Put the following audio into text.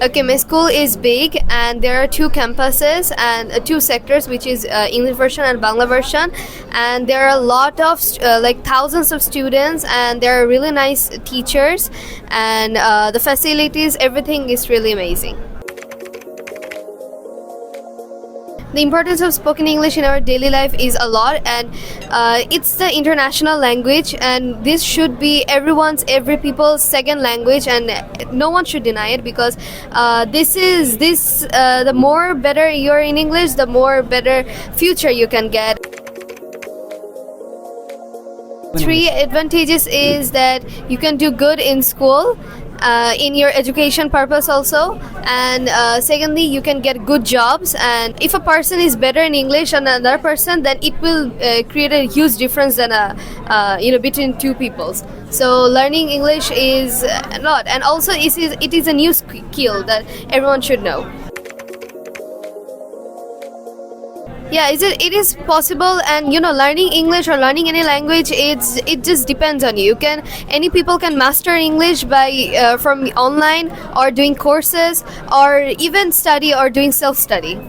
Okay, my school is big and there are two campuses and two sectors, which is English version and Bangla version. And there are a lot of like thousands of students, and there are really nice teachers, and the facilities, everything is really amazing. The importance of spoken English in our daily life is a lot, and it's the international language, and this should be every people's second language, and no one should deny it, because the more better you're in English, the more better future you can get. Three advantages is that you can do good in school, in your education purpose also, and secondly, you can get good jobs. And if a person is better in English than another person, then it will create a huge difference than between two peoples. So learning English is a lot, and also it is a new skill that everyone should know. Yeah, it is possible, and learning English or learning any language, it just depends on you. Any people can master English by from online or doing courses or even study or doing self-study.